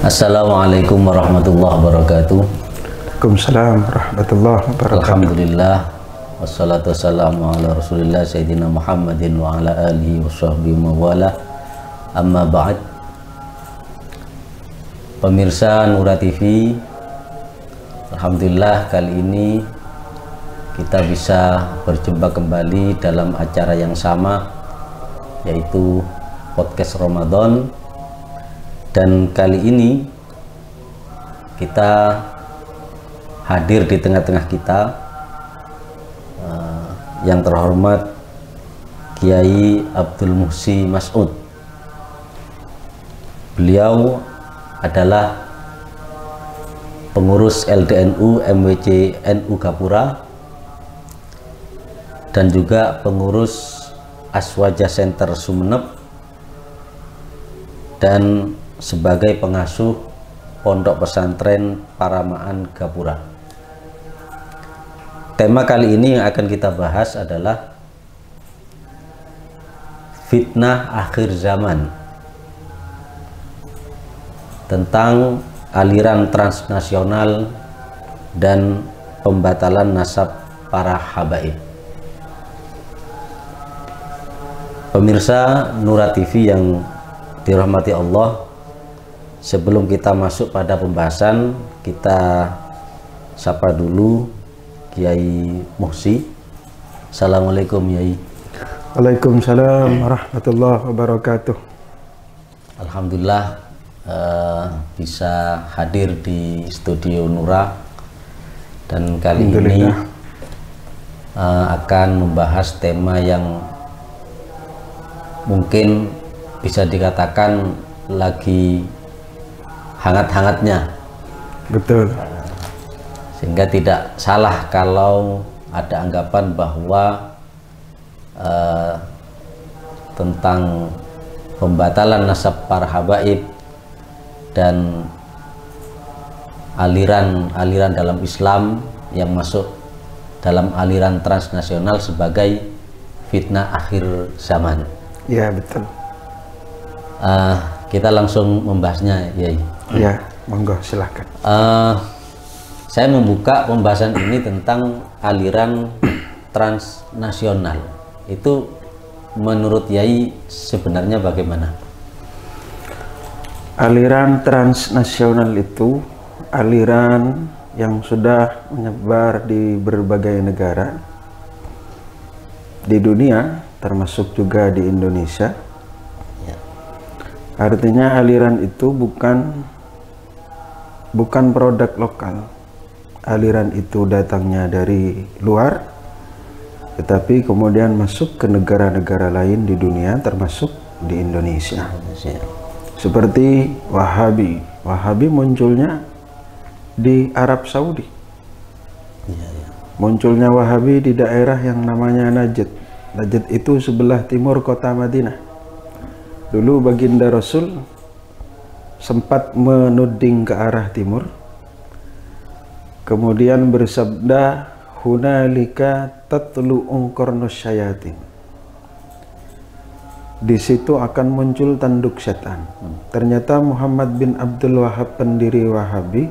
Assalamualaikum warahmatullahi wabarakatuh. Waalaikumsalam warahmatullahi wabarakatuh. Alhamdulillah, wassalatu wassalamu ala rasulillah Sayyidina Muhammadin wa ala alihi wa sahbihi mawala. Amma ba'd. Pemirsa Nura TV, alhamdulillah kali ini kita bisa berjumpa kembali dalam acara yang sama, yaitu podcast Ramadan. Dan kali ini kita hadir di tengah-tengah kita yang terhormat Kiai Abdul Muhsi Mas'ud. Beliau adalah pengurus LDNU MWC NU Gapura dan juga pengurus Aswaja Center Sumeneb dan sebagai pengasuh Pondok Pesantren Paramaan Gapura. Tema kali ini yang akan kita bahas adalah fitnah akhir zaman, tentang aliran transnasional dan pembatalan nasab para habaib. Pemirsa Nura TV yang dirahmati Allah, sebelum kita masuk pada pembahasan, kita sapa dulu Kiai Muhsi. Assalamualaikum Yai. Waalaikumsalam warahmatullahi wabarakatuh. Alhamdulillah bisa hadir di studio Nura, dan kali ini akan membahas tema yang mungkin bisa dikatakan lagi hangat-hangatnya. Betul. Sehingga tidak salah kalau ada anggapan bahwa tentang pembatalan nasab para habaib dan aliran-aliran dalam Islam yang masuk dalam aliran transnasional sebagai fitnah akhir zaman. Ya, betul. Kita langsung membahasnya, Yai. Ya, monggo silahkan. Saya membuka pembahasan ini tentang aliran transnasional. Itu menurut Yai sebenarnya bagaimana? Aliran transnasional itu aliran yang sudah menyebar di berbagai negara di dunia, termasuk juga di Indonesia. Ya. Artinya aliran itu bukan produk lokal. Aliran itu datangnya dari luar, tetapi kemudian masuk ke negara-negara lain di dunia, termasuk di Indonesia. Seperti Wahabi. Wahabi munculnya di Arab Saudi. Munculnya Wahabi di daerah yang namanya Najd. Najd itu sebelah timur kota Madinah. Dulu baginda Rasul sempat menuding ke arah timur, kemudian bersabda, hunalika tatlu'u qarnus syayatin. Di situ akan muncul tanduk setan. Ternyata Muhammad bin Abdul Wahab, pendiri Wahabi,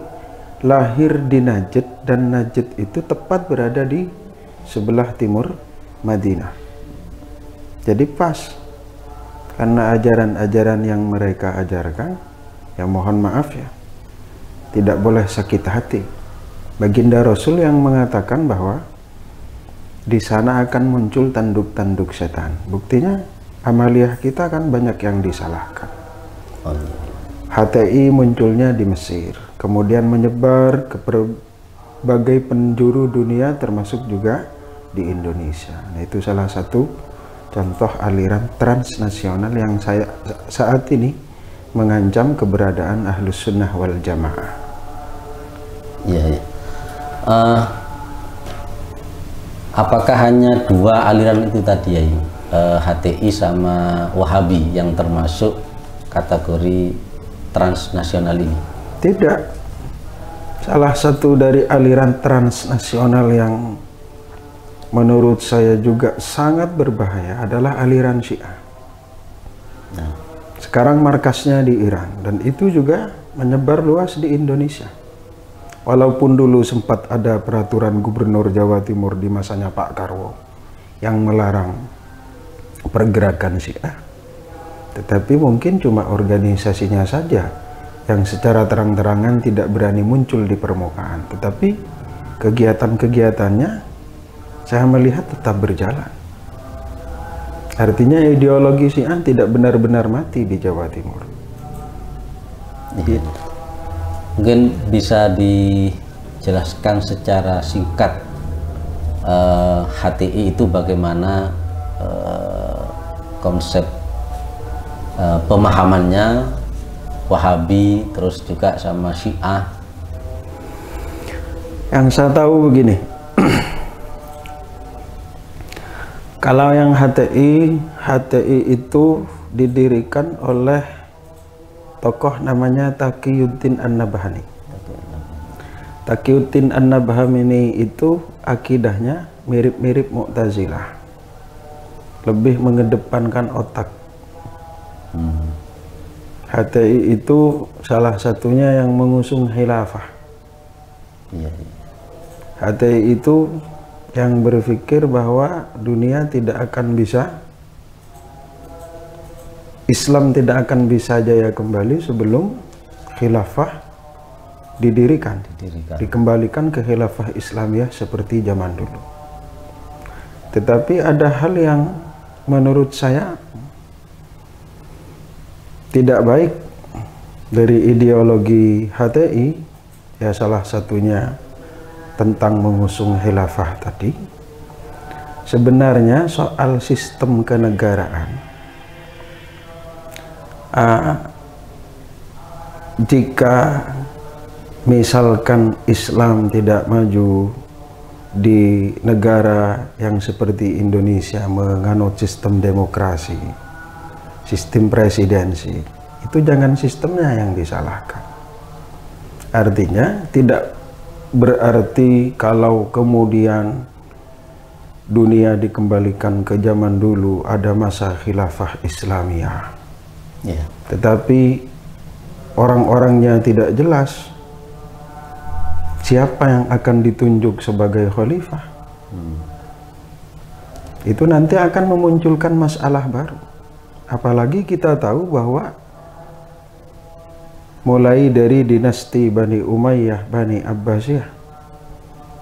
lahir di Najd, dan Najd itu tepat berada di sebelah timur Madinah. Jadi pas, karena ajaran-ajaran yang mereka ajarkan, ya mohon maaf ya, tidak boleh sakit hati. Baginda Rasul yang mengatakan bahwa di sana akan muncul tanduk-tanduk setan. Buktinya amaliyah kita kan banyak yang disalahkan. HTI munculnya di Mesir, kemudian menyebar ke berbagai penjuru dunia, termasuk juga di Indonesia. Nah, itu salah satu contoh aliran transnasional yang saat ini mengancam keberadaan Ahlus Sunnah wal Jamaah. Iya, ya. Apakah hanya dua aliran itu tadi ya, HTI sama Wahabi yang termasuk kategori transnasional ini? Tidak. Salah satu dari aliran transnasional yang menurut saya juga sangat berbahaya adalah aliran Syiah. Sekarang markasnya di Iran, dan itu juga menyebar luas di Indonesia. Walaupun dulu sempat ada peraturan Gubernur Jawa Timur di masanya Pak Karwo yang melarang pergerakan Syiah, tetapi mungkin cuma organisasinya saja yang secara terang-terangan tidak berani muncul di permukaan, tetapi kegiatan-kegiatannya saya melihat tetap berjalan. Artinya ideologi Syiah tidak benar-benar mati di Jawa Timur. Iya. Mungkin bisa dijelaskan secara singkat HTI itu bagaimana konsep pemahamannya Wahabi terus juga sama Syiah. Yang saya tahu begini, kalau yang HTI itu didirikan oleh tokoh namanya Taqiyuddin An-Nabhani. Taqiyuddin An-Nabhani itu akidahnya mirip-mirip Mu'tazilah, lebih mengedepankan otak. HTI itu salah satunya yang mengusung khilafah. HTI itu yang berpikir bahwa dunia tidak akan bisa, Islam tidak akan bisa jaya kembali sebelum khilafah didirikan. Dikembalikan ke khilafah Islamiyah seperti zaman dulu. Tetapi ada hal yang menurut saya tidak baik dari ideologi HTI, ya salah satunya tentang mengusung khilafah tadi. Sebenarnya soal sistem kenegaraan, jika misalkan Islam tidak maju di negara yang seperti Indonesia menganut sistem demokrasi, sistem presidensi, itu jangan sistemnya yang disalahkan. Artinya tidak berarti kalau kemudian dunia dikembalikan ke zaman dulu ada masa khilafah Islamiyah, tetapi orang-orangnya tidak jelas siapa yang akan ditunjuk sebagai khalifah, itu nanti akan memunculkan masalah baru. Apalagi kita tahu bahwa mulai dari dinasti Bani Umayyah, Bani Abbasiyah,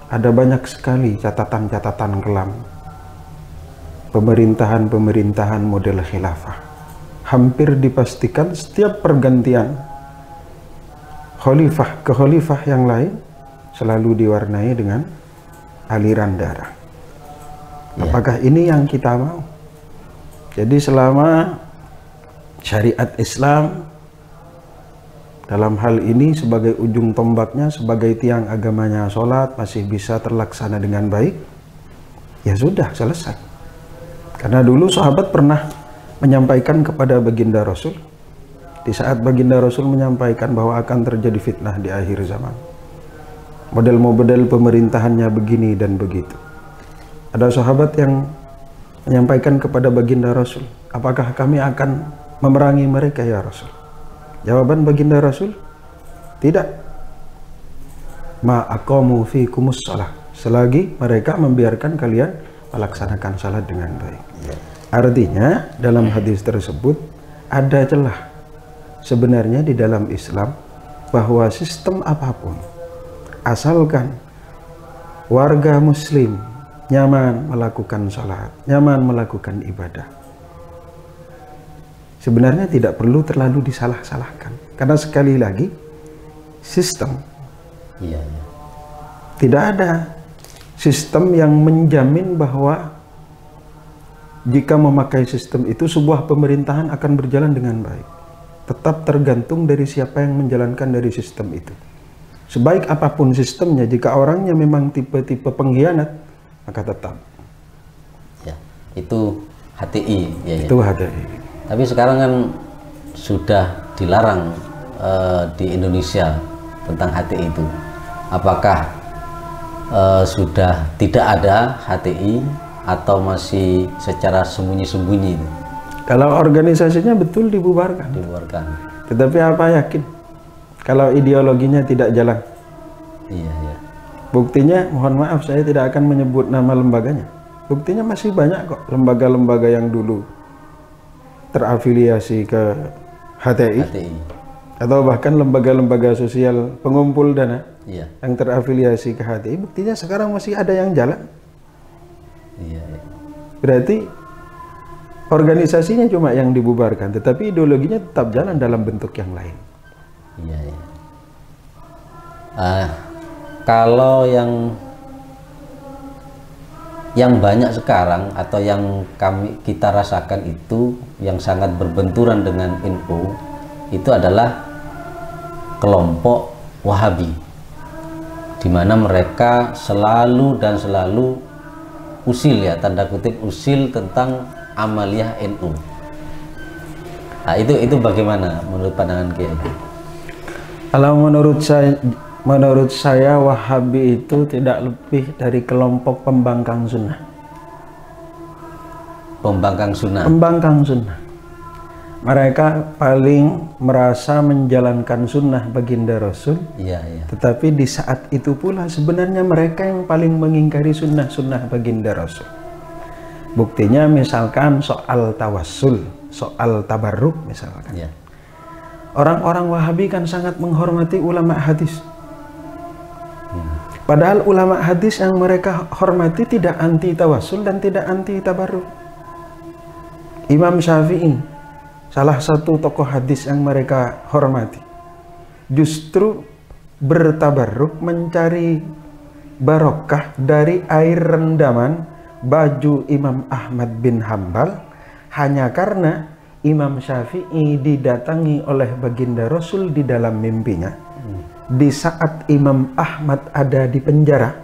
ada banyak sekali catatan-catatan kelam pemerintahan-pemerintahan model khilafah. Hampir dipastikan setiap pergantian khalifah ke khalifah yang lain selalu diwarnai dengan aliran darah. Apakah ini yang kita mau? Jadi selama syariat Islam dalam hal ini sebagai ujung tombaknya, sebagai tiang agamanya sholat masih bisa terlaksana dengan baik, ya sudah selesai. Karena dulu sahabat pernah menyampaikan kepada baginda Rasul, di saat baginda Rasul menyampaikan bahwa akan terjadi fitnah di akhir zaman, model-model pemerintahannya begini dan begitu, ada sahabat yang menyampaikan kepada baginda Rasul, apakah kami akan memerangi mereka ya Rasul? Jawaban baginda Rasul, tidak. Ma aqamu fikumus shalah, selagi mereka membiarkan kalian melaksanakan salat dengan baik. Artinya dalam hadis tersebut ada celah sebenarnya di dalam Islam bahwa sistem apapun, asalkan warga muslim nyaman melakukan salat, nyaman melakukan ibadah, sebenarnya tidak perlu terlalu disalah-salahkan. Karena sekali lagi sistem, tidak ada sistem yang menjamin bahwa jika memakai sistem itu sebuah pemerintahan akan berjalan dengan baik. Tetap tergantung dari siapa yang menjalankan dari sistem itu. Sebaik apapun sistemnya, jika orangnya memang tipe-tipe pengkhianat, maka tetap. Ya, itu HTI. Itu HTI. Tapi sekarang kan sudah dilarang di Indonesia tentang HTI itu. Apakah sudah tidak ada HTI atau masih secara sembunyi-sembunyi? Kalau organisasinya betul dibubarkan. Dibubarkan. Tetapi apa yakin kalau ideologinya tidak jalan. Iya, iya. Buktinya, mohon maaf saya tidak akan menyebut nama lembaganya. Buktinya masih banyak kok lembaga-lembaga yang dulu terafiliasi ke HTI. Atau bahkan lembaga-lembaga sosial pengumpul dana yang terafiliasi ke HTI. Buktinya sekarang masih ada yang jalan. Iya, iya. Berarti organisasinya cuma yang dibubarkan, tetapi ideologinya tetap jalan dalam bentuk yang lain. Iya, iya. Kalau yang banyak sekarang atau yang kita rasakan itu yang sangat berbenturan dengan NU itu adalah kelompok Wahabi, di mana mereka selalu usil, ya tanda kutip usil, tentang amaliyah NU. Nah, itu bagaimana menurut pandangan Kiai? Kalau menurut saya Wahabi itu tidak lebih dari kelompok pembangkang sunnah. Pembangkang sunnah. Pembangkang sunnah. Mereka paling merasa menjalankan sunnah baginda Rasul. Iya, iya. Tetapi di saat itu pula sebenarnya mereka yang paling mengingkari sunnah baginda Rasul. Buktinya misalkan soal tawassul, soal tabarruk misalkan. Iya. Orang-orang Wahabi kan sangat menghormati ulama hadis. Padahal ulama hadis yang mereka hormati tidak anti tawassul dan tidak anti tabarruk. Imam Syafi'i, salah satu tokoh hadis yang mereka hormati, justru bertabarruk mencari barokah dari air rendaman baju Imam Ahmad bin Hambal, hanya karena Imam Syafi'i didatangi oleh baginda Rasul di dalam mimpinya di saat Imam Ahmad ada di penjara.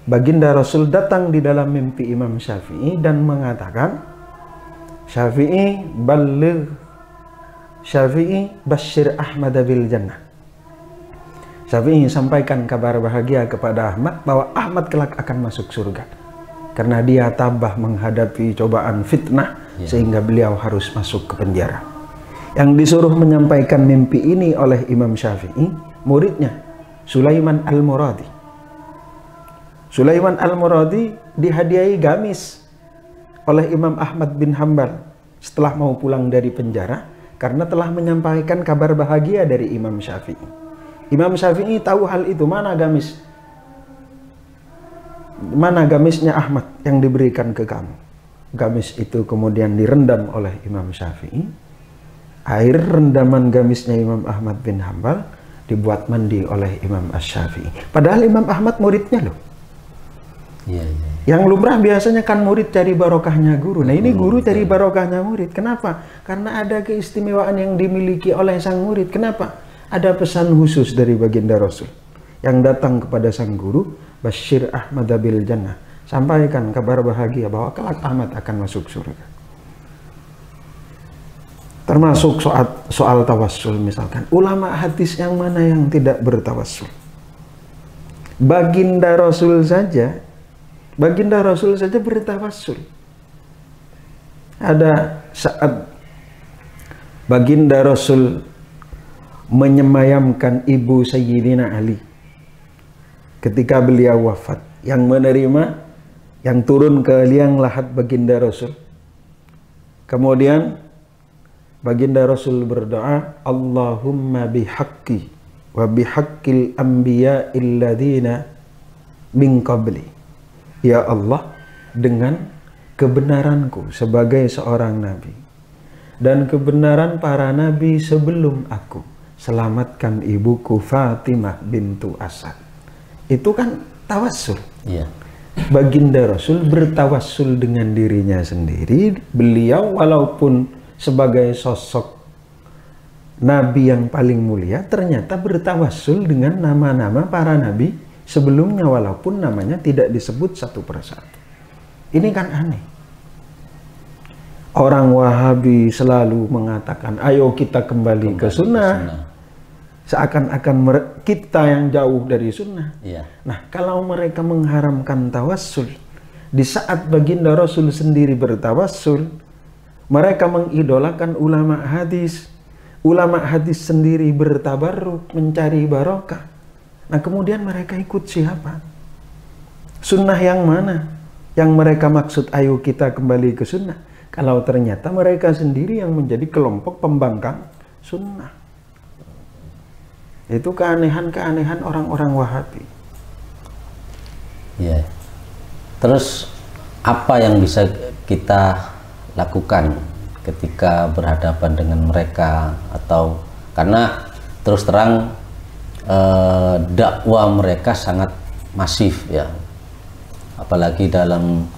Baginda Rasul datang di dalam mimpi Imam Syafi'i dan mengatakan, Syafi'i balligh, Syafi'i basyir Ahmad bil jannah. Syafi'i sampaikan kabar bahagia kepada Ahmad bahwa Ahmad kelak akan masuk surga, karena dia tabah menghadapi cobaan fitnah sehingga beliau harus masuk ke penjara. Yang disuruh menyampaikan mimpi ini oleh Imam Syafi'i, muridnya Sulaiman Al-Muradi. Sulaiman Al-Muradi dihadiahi gamis oleh Imam Ahmad bin Hambal setelah mau pulang dari penjara karena telah menyampaikan kabar bahagia dari Imam Syafi'i. Imam Syafi'i tahu hal itu. Mana gamis? Mana gamisnya Ahmad yang diberikan ke kamu? Gamis itu kemudian direndam oleh Imam Syafi'i. Air rendaman gamisnya Imam Ahmad bin Hambal dibuat mandi oleh Imam Asy-Syafi'i. Padahal Imam Ahmad muridnya loh. Iya, iya. Yang lumrah biasanya kan murid cari barokahnya guru. Nah ini guru cari barokahnya murid. Kenapa? Karena ada keistimewaan yang dimiliki oleh sang murid. Kenapa? Ada pesan khusus dari baginda Rasul yang datang kepada sang guru, Basyir Ahmad bil jannah. Sampaikan kabar bahagia bahwa kelak Ahmad akan masuk surga. Termasuk soal tawassul misalkan. Ulama hadis yang mana yang tidak bertawassul? Baginda Rasul saja bertawassul. Ada saat baginda Rasul menyemayamkan ibu Sayyidina Ali ketika beliau wafat, yang menerima, yang turun ke liang lahat baginda Rasul. Kemudian baginda Rasul berdoa, Allahumma bihaqqi wa bihaqqil anbiya'il ladzina min qabli. Ya Allah, dengan kebenaranku sebagai seorang nabi dan kebenaran para nabi sebelum aku, selamatkan ibuku Fatimah bintu Asad. Itu kan tawassul. Iya. Baginda Rasul bertawassul dengan dirinya sendiri. Beliau walaupun sebagai sosok nabi yang paling mulia, ternyata bertawassul dengan nama-nama para nabi sebelumnya walaupun namanya tidak disebut satu persatu. Ini kan aneh. Orang Wahabi selalu mengatakan, ayo kita kembali ke sunnah. Seakan-akan kita yang jauh dari sunnah. Iya. Nah, kalau mereka mengharamkan tawassul, di saat baginda Rasul sendiri bertawassul, mereka mengidolakan ulama hadis, ulama hadis sendiri bertabarruk mencari barokah. Nah kemudian mereka ikut siapa? Sunnah yang mana yang mereka maksud? Ayo kita kembali ke sunnah. Kalau ternyata mereka sendiri yang menjadi kelompok pembangkang sunnah. Itu keanehan-keanehan orang-orang Wahabi. Ya. Terus apa yang bisa kita lakukan ketika berhadapan dengan mereka? Atau karena terus terang dakwah mereka sangat masif ya, apalagi dalam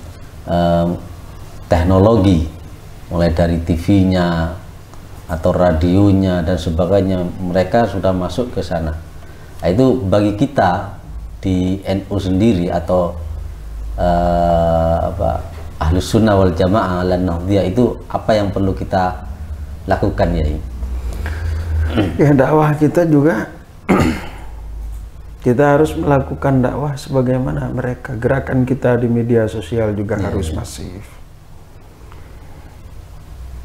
teknologi, mulai dari TV-nya atau radionya dan sebagainya, mereka sudah masuk ke sana. Nah, itu bagi kita di NU sendiri atau Ahlus Sunnah wal Jamaah lan Nahdliyah, itu apa yang perlu kita lakukan ya? Ya, dakwah kita juga kita harus melakukan dakwah sebagaimana mereka. Gerakan kita di media sosial juga harus masif.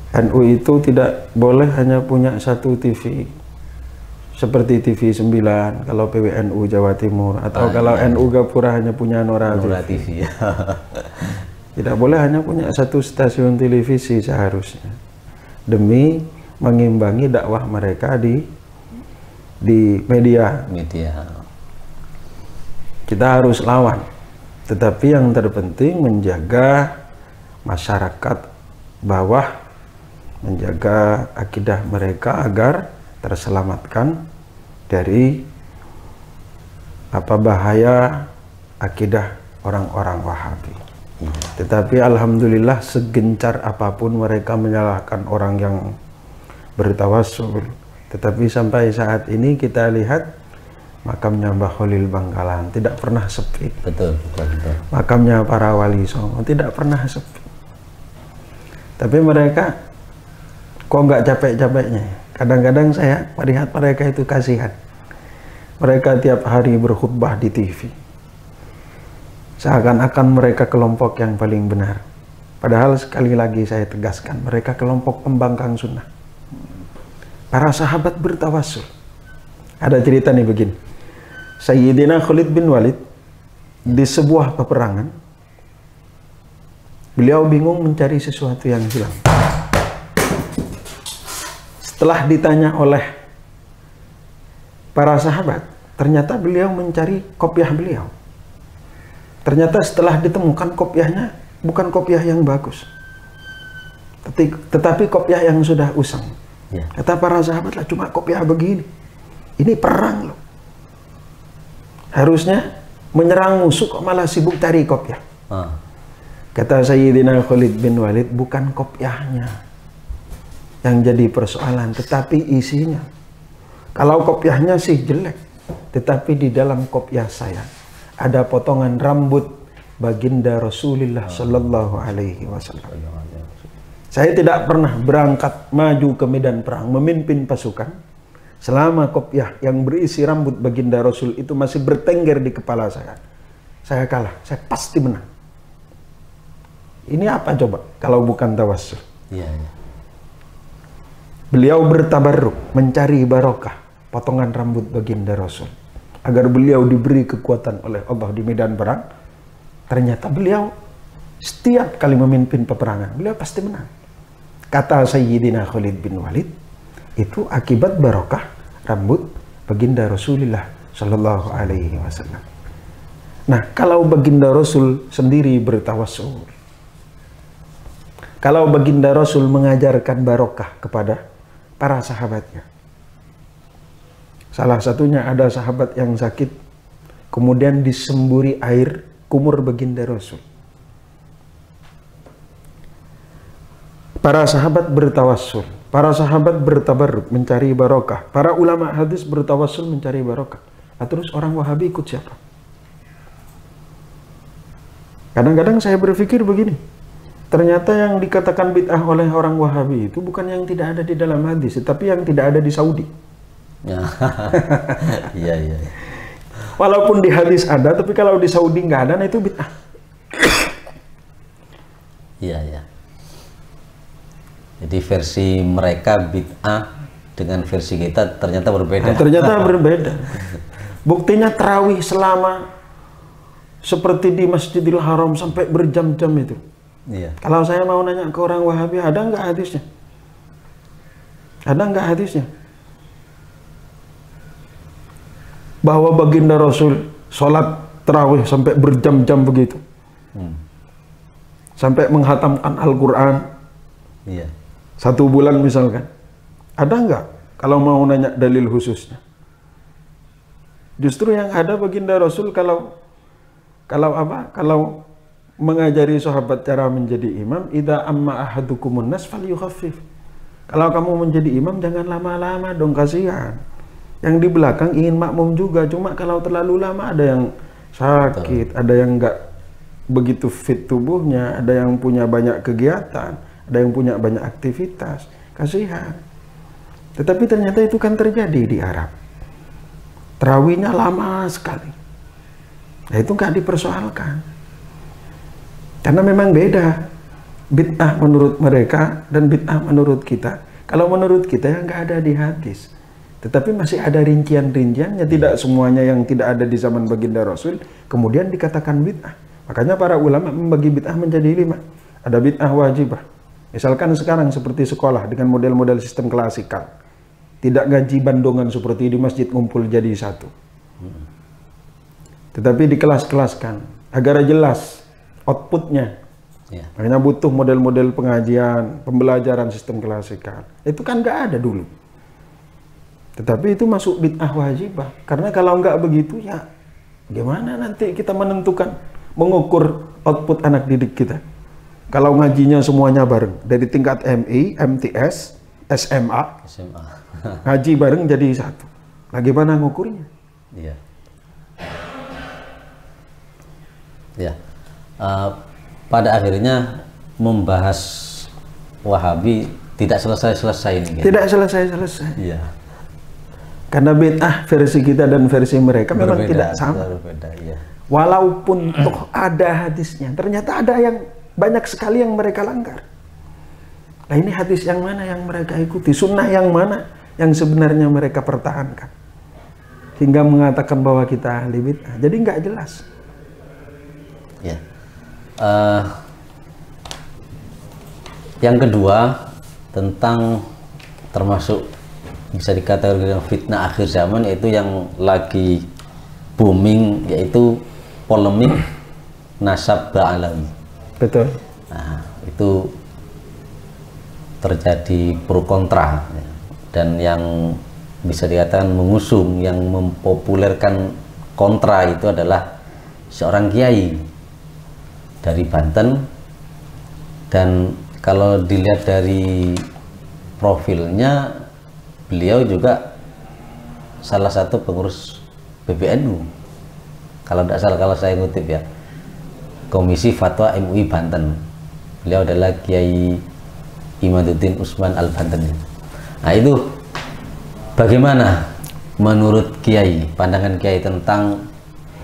NU itu tidak boleh hanya punya satu TV seperti TV 9 kalau PWNU Jawa Timur, atau kalau NU Gapura hanya punya Nora TV. Tidak boleh hanya punya satu stasiun televisi seharusnya, demi mengimbangi dakwah mereka di media. Kita harus lawan, tetapi yang terpenting menjaga masyarakat bawah, menjaga akidah mereka agar terselamatkan dari bahaya akidah orang-orang Wahabi. Tetapi alhamdulillah, segencar apapun mereka menyalahkan orang yang bertawassul, tetapi sampai saat ini kita lihat makamnya Mbah Khalil Bangkalan tidak pernah sepi. Betul. Makamnya para wali songo tidak pernah sepi. Tapi mereka kok nggak capek-capeknya. Kadang-kadang saya melihat mereka itu kasihan. Mereka tiap hari berkhutbah di TV. Seakan-akan mereka kelompok yang paling benar. Padahal sekali lagi saya tegaskan, mereka kelompok pembangkang sunnah. Para sahabat bertawassul. Ada cerita nih begini. Sayyidina Khalid bin Walid di sebuah peperangan, beliau bingung mencari sesuatu yang hilang. Setelah ditanya oleh para sahabat, ternyata beliau mencari kopiah beliau. Ternyata setelah ditemukan kopiahnya bukan kopiah yang bagus, tetapi kopiah yang sudah usang. Kata para sahabat, lah cuma kopiah begini, ini perang loh. Harusnya menyerang musuh kok malah sibuk cari kopiah. Kata Sayyidina Khalid bin Walid, bukan kopiahnya yang jadi persoalan, tetapi isinya. Kalau kopiahnya sih jelek, tetapi di dalam kopiah saya ada potongan rambut baginda Rasulullah Sallallahu Alaihi Wasallam. Saya tidak pernah berangkat maju ke medan perang memimpin pasukan selama kopiah yang berisi rambut baginda Rasul itu masih bertengger di kepala saya. Saya kalah, saya pasti menang. Ini apa coba kalau bukan tawassul? Beliau bertabarruk mencari barokah potongan rambut baginda Rasul agar beliau diberi kekuatan oleh Allah di medan perang. Ternyata beliau setiap kali memimpin peperangan beliau pasti menang. Kata Sayyidina Khalid bin Walid, itu akibat barokah rambut baginda Rasulullah Sallallahu Alaihi Wasallam. Nah, kalau baginda Rasul sendiri bertawassul, kalau baginda Rasul mengajarkan barokah kepada para sahabatnya, salah satunya ada sahabat yang sakit, kemudian disemburi air kumur baginda Rasul. Para sahabat bertawassul, para sahabat bertabarruk mencari barokah, para ulama hadis bertawassul mencari barokah. Nah, terus orang Wahabi ikut siapa? Kadang-kadang saya berpikir begini, ternyata yang dikatakan bid'ah oleh orang Wahabi itu bukan yang tidak ada di dalam hadis, tapi yang tidak ada di Saudi. Iya. Walaupun di hadis ada, tapi kalau di Saudi nggak ada, nah itu bid'ah. Iya. Jadi versi mereka bid'ah dengan versi kita ternyata berbeda. Nah, ternyata berbeda. Buktinya tarawih selama seperti di Masjidil Haram sampai berjam-jam itu. Iya. Kalau saya mau nanya ke orang Wahabi, ada nggak hadisnya? Ada nggak hadisnya? Bahwa baginda Rasul sholat tarawih sampai berjam-jam begitu. Sampai menghatamkan Al-Quran. Iya. 1 bulan misalkan. Ada nggak? Kalau mau nanya dalil khususnya. Justru yang ada baginda Rasul kalau mengajari sahabat cara menjadi imam, idza amma ahadukumun nas falyukhaffif. Kalau kamu menjadi imam jangan lama-lama dong, kasihan. Yang di belakang ingin makmum juga, cuma kalau terlalu lama ada yang sakit, ada yang nggak begitu fit tubuhnya, ada yang punya banyak kegiatan, ada yang punya banyak aktivitas, kasihan. Tetapi ternyata itu kan terjadi di Arab. Tarawihnya lama sekali. Nah, itu nggak dipersoalkan. Karena memang beda bid'ah menurut mereka dan bid'ah menurut kita. Kalau menurut kita yang nggak ada di hadis. Tetapi masih ada rincian-rinciannya, tidak semuanya yang tidak ada di zaman baginda Rasul kemudian dikatakan bid'ah. Makanya para ulama membagi bid'ah menjadi 5. Ada bid'ah wajibah. Misalkan sekarang seperti sekolah dengan model-model sistem klasikal. Tidak ngaji bandongan seperti di masjid ngumpul jadi satu. Tetapi dikelas-kelaskan agar jelas outputnya. Ya. Makanya butuh model-model pengajian, pembelajaran sistem klasikal. Itu kan nggak ada dulu. Tetapi itu masuk bid'ah wajibah. Karena kalau nggak begitu ya gimana nanti kita menentukan, mengukur output anak didik kita. Kalau ngajinya semuanya bareng, dari tingkat MI, MTS, SMA, ngaji bareng jadi satu. Nah, gimana ngukurnya? Iya. Ya. Pada akhirnya membahas Wahabi tidak selesai-selesai ini. Tidak selesai-selesai. Iya. Karena bid'ah versi kita dan versi mereka Berbeda, memang tidak sama. Berbeda, iya. Walaupun toh ada hadisnya, ternyata ada yang banyak sekali yang mereka langgar. Nah, ini hadis yang mana yang mereka ikuti? Sunnah yang mana yang sebenarnya mereka pertahankan? Hingga mengatakan bahwa kita ahli bid'ah. Jadi nggak jelas. Ya. Yang kedua tentang termasuk bisa dikategorikan fitnah akhir zaman, yaitu yang lagi booming, yaitu polemik nasab Ba'alawi. Betul. Nah, itu terjadi pro kontra, dan yang bisa dikatakan mengusung, yang mempopulerkan kontra itu adalah seorang kiai dari Banten. Dan kalau dilihat dari profilnya, beliau juga salah satu pengurus PBNU, kalau tidak salah, kalau saya ngutip ya, Komisi Fatwa MUI Banten. Beliau adalah Kiai Imaduddin Usman Al-Banteni. Nah, itu bagaimana menurut Kiai, pandangan Kiai tentang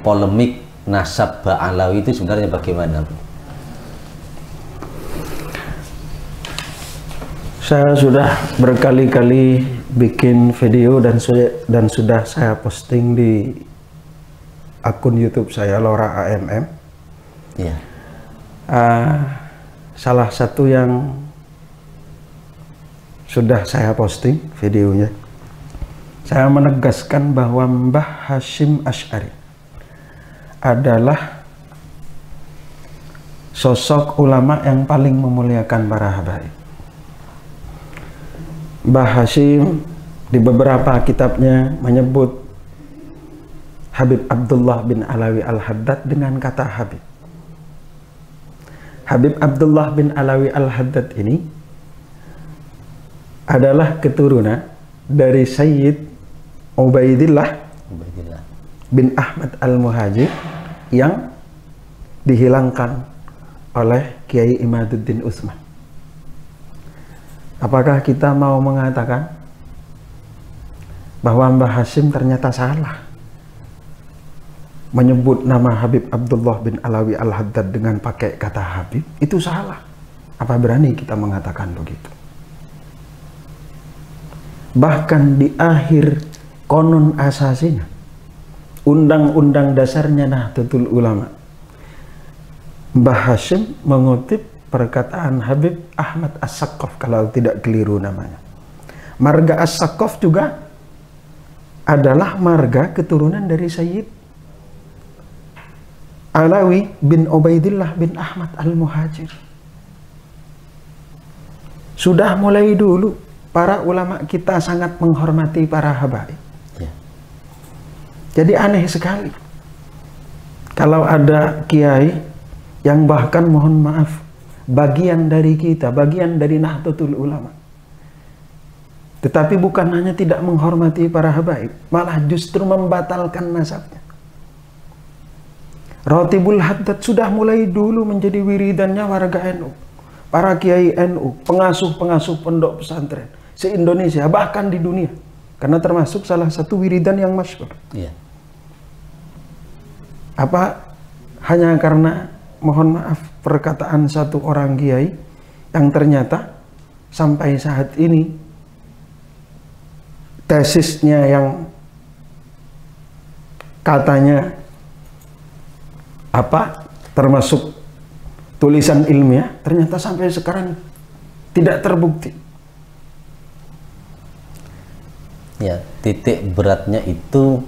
polemik nasab Ba'alawi itu sebenarnya bagaimana? Saya sudah berkali-kali bikin video dan sudah saya posting di akun YouTube saya, Lora AMM. Ya. Salah satu yang sudah saya posting videonya, saya menegaskan bahwa Mbah Hasyim Asy'ari adalah sosok ulama yang paling memuliakan para habaib. Mbah Hasyim di beberapa kitabnya menyebut Habib Abdullah bin Alawi Al-Haddad dengan kata Habib. Habib Abdullah bin Alawi Al-Haddad ini adalah keturunan dari Sayyid Ubaidillah bin Ahmad Al-Muhajir yang dihilangkan oleh Kiai Imaduddin Utsman. Apakah kita mau mengatakan bahwa Mbah Hasyim ternyata salah menyebut nama Habib Abdullah bin Alawi Al-Haddad dengan pakai kata Habib? Itu salah. Apa berani kita mengatakan begitu? bahkan di akhir konon asasinya, undang-undang dasarnya Nahdlatul Ulama, Mbah Hashim mengutip perkataan Habib Ahmad As-Saqqaf kalau tidak keliru namanya. Marga As-Saqqaf juga adalah marga keturunan dari Sayyid Alawi bin Ubaidillah bin Ahmad Al-Muhajir. Sudah mulai dulu para ulama kita sangat menghormati para habaib. Ya. Jadi aneh sekali kalau ada kiai yang bahkan mohon maaf bagian dari kita, bagian dari Nahdlatul Ulama, tetapi bukan hanya tidak menghormati para habaib, malah justru membatalkan nasabnya. Rotibul Haddad sudah mulai dulu menjadi wiridannya warga NU, para kiai NU, pengasuh-pengasuh pondok pesantren se-Indonesia, bahkan di dunia, karena termasuk salah satu wiridan yang masyhur. Iya. Apa hanya karena mohon maaf perkataan satu orang kiai yang ternyata sampai saat ini tesisnya yang katanya termasuk tulisan ilmiah, ternyata sampai sekarang tidak terbukti. Ya, titik beratnya itu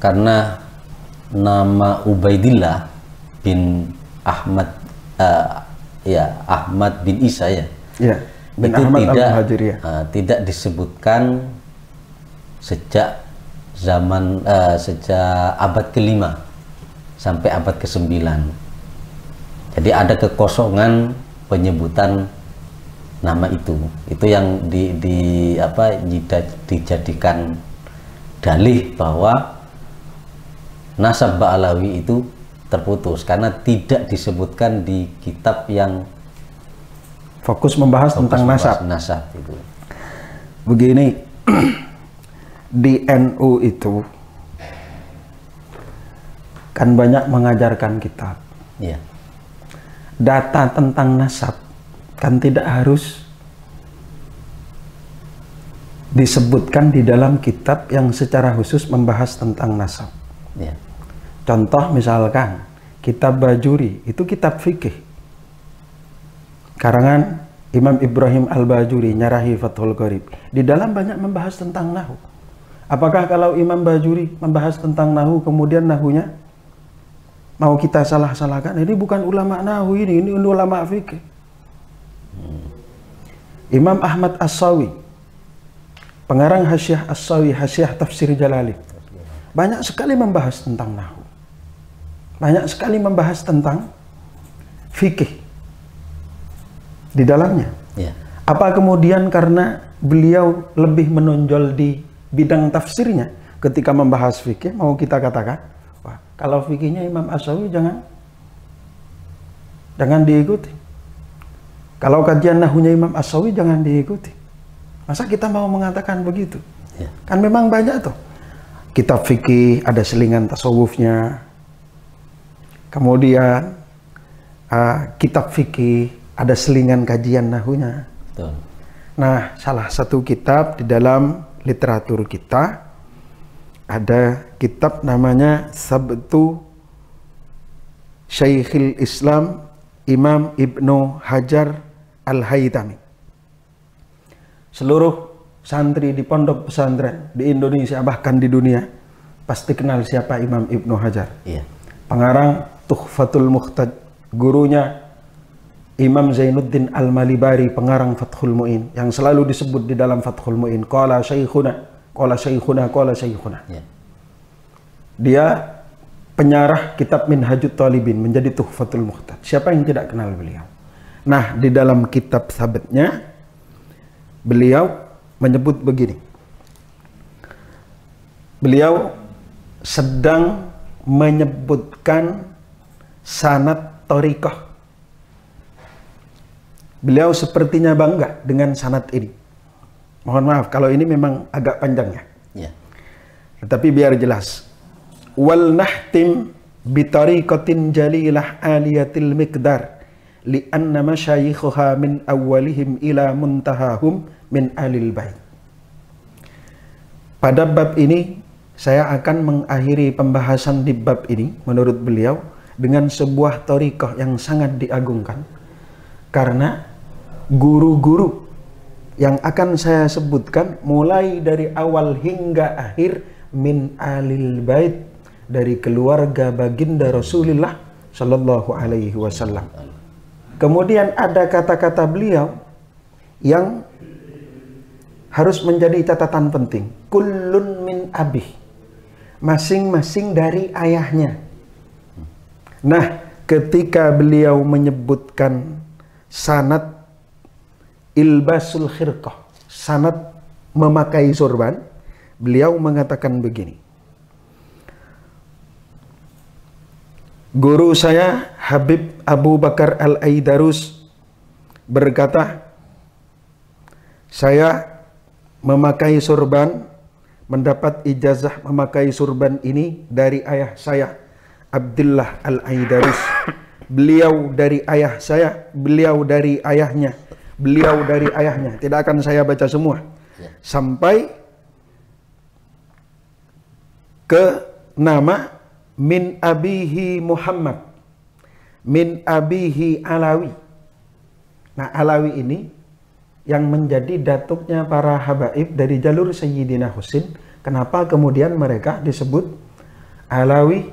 karena nama Ubaidillah bin Ahmad Ahmad bin Isa bin itu Ahmad Al-Muhajir, tidak disebutkan sejak zaman sejak abad ke-5 sampai abad ke-9. Jadi ada kekosongan penyebutan nama itu yang dijadikan dalih bahwa nasab Ba'alawi itu terputus karena tidak disebutkan di kitab yang fokus membahas tentang nasab itu. Begini, di NU itu kan banyak mengajarkan kitab. Ya. Data tentang nasab kan tidak harus disebutkan di dalam kitab yang secara khusus membahas tentang nasab. Ya. Contoh misalkan kitab Bajuri, itu kitab fikih karangan Imam Ibrahim Al-Bajuri, Nyarahi Fathul Qorib. Di dalam banyak membahas tentang nahu. Apakah kalau Imam Bajuri membahas tentang nahu kemudian nahunya mau kita salah-salahkan? Ini bukan ulama nahu, ini ulama fikih. Imam Ahmad As-Sawi, pengarang Hasyiah As-Sawi, Hasyiah Tafsir Jalalain, banyak sekali membahas tentang nahu, banyak sekali membahas tentang fikih di dalamnya. Ya. Apa kemudian karena beliau lebih menonjol di bidang tafsirnya ketika membahas fikih mau kita katakan, wah, kalau fikihnya Imam As-Sawi jangan diikuti. Kalau kajian nahunya Imam As-Sawi jangan diikuti. Masa kita mau mengatakan begitu? Ya. Kan memang banyak tuh kitab fikih, ada selingan tasawufnya. Kemudian kitab fikih ada selingan kajian nahunya. Betul. Nah, salah satu kitab di dalam literatur kita ada kitab namanya Sabtu Syekhul Islam Imam Ibnu Hajar Al-Haytami. Seluruh santri di pondok pesantren di Indonesia bahkan di dunia pasti kenal siapa Imam Ibnu Hajar. Iya. Pengarang Tuhfatul Muhtaj, gurunya Imam Zainuddin Al-Malibari, pengarang Fathul Mu'in, yang selalu disebut di dalam Fathul Mu'in, qala syaikhuna, qala syaikhuna, qala syaikhuna. Ya. Dia penyarah kitab Minhajut Talibin menjadi Tuhfatul Muhtaj. Siapa yang tidak kenal beliau? Nah, di dalam kitab sahabatnya beliau menyebut begini. Beliau sedang menyebutkan sanad thariqah. Beliau sepertinya bangga dengan sanad ini. Mohon maaf kalau ini memang agak panjang ya. Ya. Tetapi biar jelas. Wal nahtim bi tariqatin jalilah aliyatil miqdar li anna masyayikhuha min awwalihim ila muntahahum min alil bait. pada bab ini saya akan mengakhiri pembahasan di bab ini menurut beliau dengan sebuah thariqah yang sangat diagungkan, karena guru-guru yang akan saya sebutkan mulai dari awal hingga akhir min alil bait, dari keluarga baginda Rasulullah Shallallahu Alaihi Wasallam. Kemudian ada kata-kata beliau yang harus menjadi catatan penting. Kullun min abih, masing-masing dari ayahnya. Nah, ketika beliau menyebutkan sanad ilbasul khirqah, sanad memakai sorban, beliau mengatakan begini. Guru saya Habib Abu Bakar Al-Aidarus berkata, saya memakai sorban, mendapat ijazah memakai sorban ini dari ayah saya Abdullah Al-Aidarus. Beliau dari ayah saya, beliau dari ayahnya, beliau dari ayahnya. Tidak akan saya baca semua sampai ke nama min abihi Muhammad, min abihi Alawi. Nah, Alawi ini yang menjadi datuknya para habaib dari jalur Sayyidina Husin. Kenapa kemudian mereka disebut Alawi?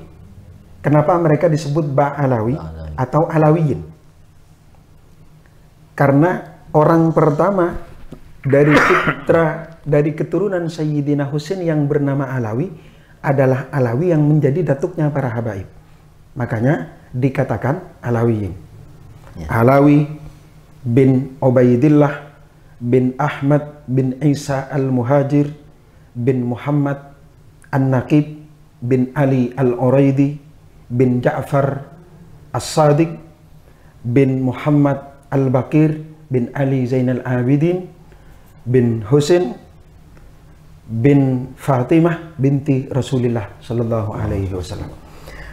Kenapa mereka disebut Ba'alawi atau Alawiyin? Karena orang pertama dari putra, dari keturunan Sayyidina Husin yang bernama Alawi adalah Alawi yang menjadi datuknya para habaib. Makanya dikatakan Alawiyin. Alawi bin Ubaidillah bin Ahmad bin Isa al-Muhajir bin Muhammad an-Naqib bin Ali al-Uraidi bin Ja'far as-Sadiq bin Muhammad al-Baqir bin Ali Zainal Abidin bin Husin bin Fatimah binti Rasulullah Sallallahu Alaihi Wasallam.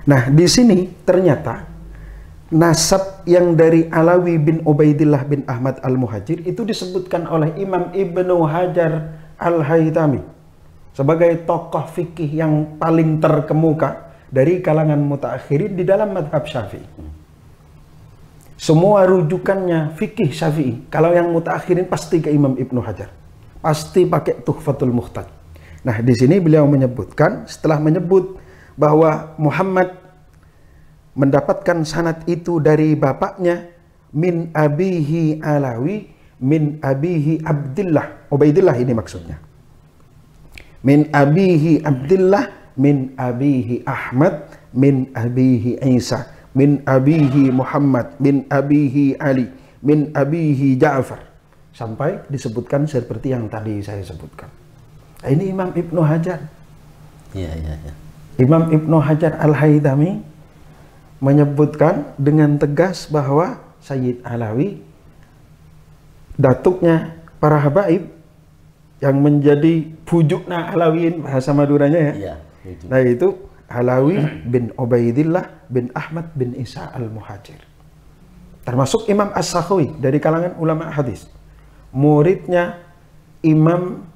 Nah, di sini ternyata nasab yang dari Alawi bin Ubaidillah bin Ahmad al-Muhajir itu disebutkan oleh Imam Ibnu Hajar al-Haytami sebagai tokoh fikih yang paling terkemuka dari kalangan mutaakhirin di dalam madhab Syafi'i. Semua rujukannya fikih Syafi'i. Kalau yang mutaakhirin pasti ke Imam Ibnu Hajar, pasti pakai Tuhfatul Muhtaj. Nah, di sini beliau menyebutkan, setelah menyebut bahwa Muhammad mendapatkan sanad itu dari bapaknya, min abihi Alawi, min abihi Abdullah, Ubaidillah ini maksudnya, min abihi Abdullah, min abihi Ahmad, min abihi Isa, min abihi Muhammad, min abihi Ali, min abihi Ja'far, sampai disebutkan seperti yang tadi saya sebutkan. Nah, ini Imam Ibnu Hajar. Imam Ibnu Hajar al-Haytami menyebutkan dengan tegas bahwa Sayyid Alawi datuknya para habaib yang menjadi pujukna Alawiyin, bahasa Maduranya ya. Nah, itu Alawi bin Ubaidillah bin Ahmad bin Isa al-Muhajir. Termasuk Imam As-Sakhawi dari kalangan ulama hadis. Muridnya Imam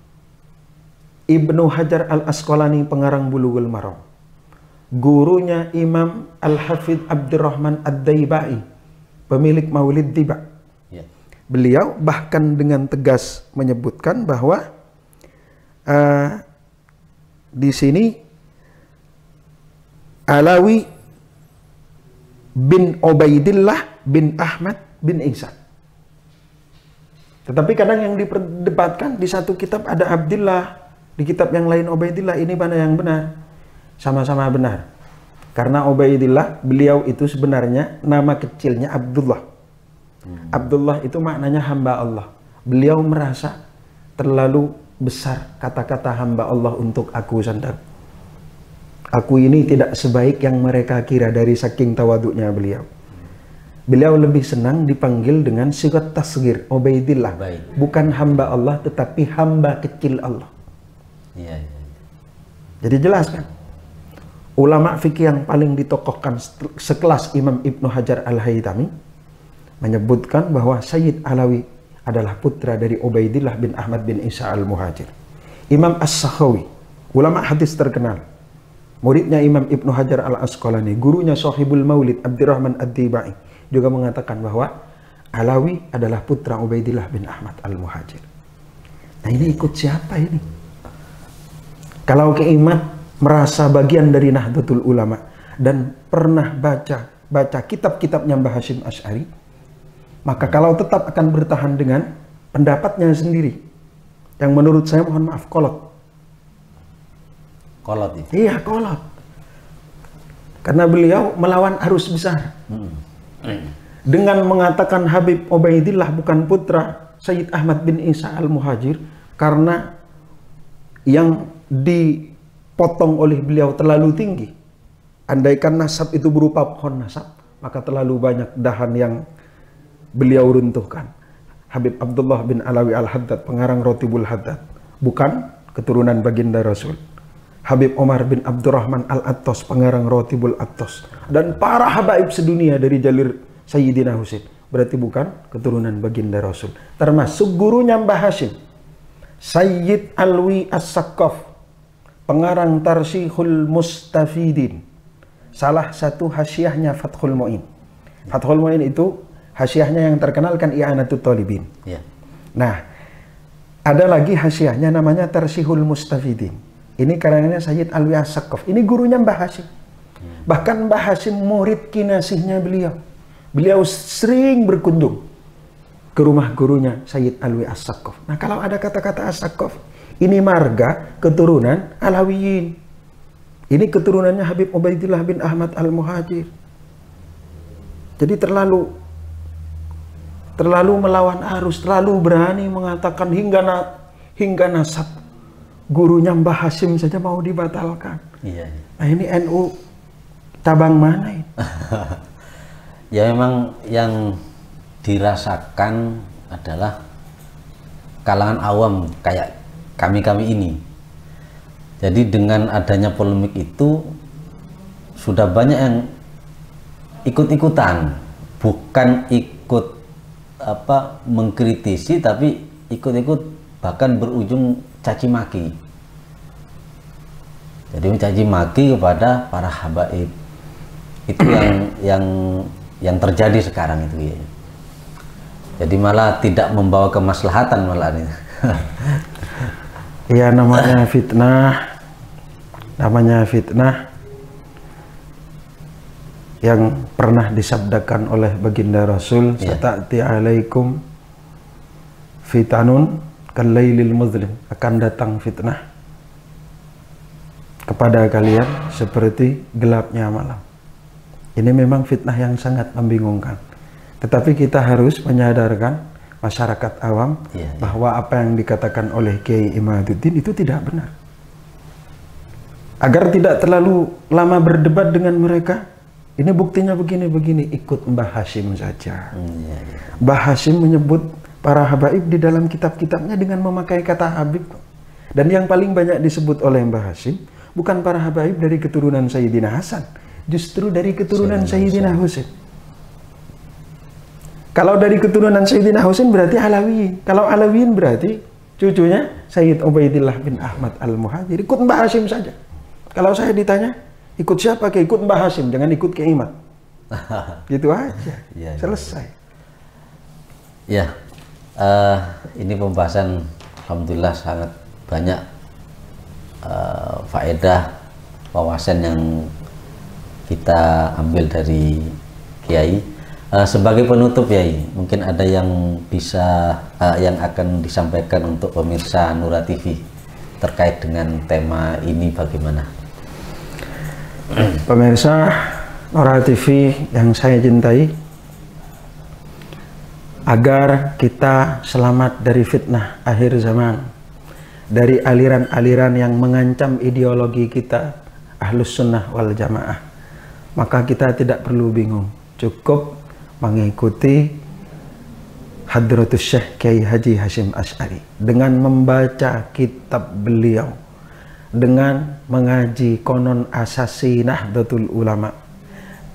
Ibnu Hajar al-Asqalani pengarang Bulughul Maram. Gurunya Imam Al-Hafidh Abdurrahman Ad-Daibai, pemilik Maulid Diba. Beliau bahkan dengan tegas menyebutkan bahwa di sini Alawi bin Ubaidillah bin Ahmad bin Isa. Tetapi kadang yang diperdebatkan, di satu kitab ada Abdillah, di kitab yang lain Ubaidillah. Ini mana yang benar? Sama-sama benar. Karena Ubaidillah, beliau itu sebenarnya nama kecilnya Abdullah. Abdullah itu maknanya hamba Allah. Beliau merasa terlalu besar kata-kata hamba Allah untuk aku sandar. Aku ini tidak sebaik yang mereka kira, dari saking tawaduknya beliau. Beliau lebih senang dipanggil dengan sigat tasghir, Ubaidillah. Bukan hamba Allah, tetapi hamba kecil Allah. Jadi jelas kan? Ulama fikih yang paling ditokohkan sekelas Imam Ibnu Hajar al-Haytami menyebutkan bahwa Sayyid Alawi adalah putra dari Ubaidillah bin Ahmad bin Isa al-Muhajir. Imam As-Sakhawi ulama hadis terkenal, muridnya Imam Ibnu Hajar Al-Asqalani, gurunya Shahibul Maulid Abdurrahman Ad-Dibai juga mengatakan bahwa Alawi adalah putra Ubaidillah bin Ahmad Al-Muhajir. Nah ini ikut siapa ini? Kalau Keimat merasa bagian dari Nahdlatul Ulama dan pernah baca kitab-kitabnya Mbah Hasyim Asy'ari, maka kalau tetap akan bertahan dengan pendapatnya sendiri, yang menurut saya mohon maaf kolot. Kolot itu? Iya kolot. Karena beliau melawan arus besar. Dengan mengatakan Habib Ubaidillah bukan putra Sayyid Ahmad bin Isa Al-Muhajir karena yang dipotong oleh beliau terlalu tinggi. Andaikan nasab itu berupa pohon nasab, maka terlalu banyak dahan yang beliau runtuhkan. Habib Abdullah bin Alawi Al-Haddad, pengarang Rotibul Haddad, bukan keturunan baginda Rasul. Habib Omar bin Abdurrahman Al-Attos, pengarang Rotibul Attos, dan para habaib sedunia dari jalur Sayyidina Husain, berarti bukan keturunan baginda Rasul. Termasuk gurunya Mbah Hasyim, Sayyid Alwi As-Saqqaf, pengarang Tarshihul Mustafidin, salah satu hasyiahnya Fathul Mu'in. Fathul Mu'in itu hasyiahnya yang terkenal kan I'anatut Talibin. Ya. Nah, ada lagi hasyiahnya namanya Tarshihul Mustafidin. Ini karangannya Sayyid Alwi As-Saqqaf. Ini gurunya Mbah Hasyim. Bahkan Mbah Hasyim murid kinasihnya beliau. Beliau sering berkunjung ke rumah gurunya Sayyid Alwi As-Saqqaf. Nah, kalau ada kata-kata As-Saqqaf, ini marga keturunan Alawiyin. Ini keturunannya Habib Ubaidillah bin Ahmad Al-Muhajir. Jadi terlalu melawan arus, terlalu berani mengatakan hingga nasab gurunya Mbah Hasyim saja mau dibatalkan. Iya. Nah ini NU cabang mana ini? Ya memang yang dirasakan adalah kalangan awam kayak kami-kami ini. Jadi dengan adanya polemik itu sudah banyak yang ikut-ikutan, bukan ikut mengkritisi, tapi ikut-ikut bahkan berujung caci maki. Jadi mencaci maki kepada para habaib. Itu yang terjadi sekarang itu ya. Jadi malah tidak membawa kemaslahatan malah ini. Ya namanya fitnah yang pernah disabdakan oleh baginda Rasul, sata'ti alaikum fitanun kalailil muzlim, akan datang fitnah kepada kalian seperti gelapnya malam. Ini memang fitnah yang sangat membingungkan. Tetapi kita harus menyadarkan masyarakat awam bahwa apa yang dikatakan oleh Kiai Imaduddin itu tidak benar. Agar tidak terlalu lama berdebat dengan mereka, ini buktinya begini-begini, ikut Mbah Hasyim saja. Mbah Hasyim menyebut para habaib di dalam kitab-kitabnya dengan memakai kata Habib. Dan yang paling banyak disebut oleh Mbah Hasyim bukan para habaib dari keturunan Sayyidina Hasan, justru dari keturunan Sayyidina Husain. Kalau dari keturunan Sayyidina Husain berarti Alawiyin. Kalau Alawiyin berarti cucunya Sayyid Ubaidillah bin Ahmad Al-Muhajir. Ikut Mbah Hasyim saja. Kalau saya ditanya, ikut siapa? Ikut Mbah Hasyim, jangan ikut Keimat. Gitu aja. Selesai. Ya, ini pembahasan alhamdulillah sangat banyak faedah, wawasan yang kita ambil dari Kiai. Sebagai penutup Kiai, mungkin ada yang bisa yang akan disampaikan untuk pemirsa Nura TV terkait dengan tema ini bagaimana? Pemirsa Nura TV yang saya cintai, agar kita selamat dari fitnah akhir zaman, dari aliran-aliran yang mengancam ideologi kita Ahlus Sunnah wal Jamaah, maka kita tidak perlu bingung, cukup mengikuti Hadratus Syekh Kiai Haji Hasyim Asy'ari dengan membaca kitab beliau, dengan mengaji Konon Asasi Nahdlatul Ulama,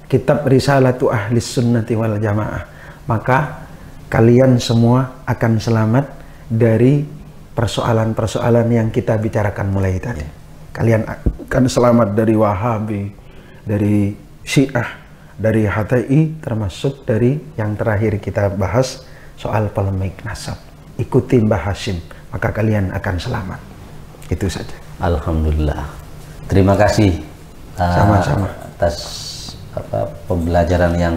kitab Risalatu Ahlis Sunnati wal Jamaah, maka kalian semua akan selamat dari persoalan-persoalan yang kita bicarakan mulai tadi. kalian akan selamat dari Wahabi, dari Syiah, dari HTI, termasuk dari yang terakhir kita bahas soal polemik nasab. Ikuti Mbah Hashim, maka kalian akan selamat. Itu saja. Alhamdulillah. Terima kasih sama-sama atas pembelajaran yang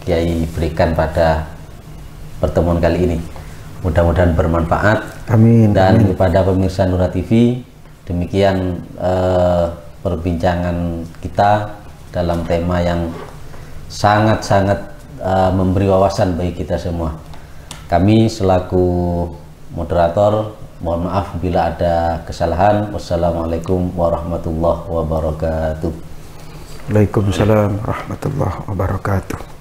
Kiai berikan pada pertemuan kali ini. Mudah-mudahan bermanfaat. Amin. Dan amin. kepada pemirsa Nura TV, demikian perbincangan kita dalam tema yang sangat-sangat memberi wawasan bagi kita semua. Kami selaku moderator mohon maaf bila ada kesalahan. Wassalamualaikum warahmatullahi wabarakatuh. Waalaikumsalam warahmatullahi wabarakatuh.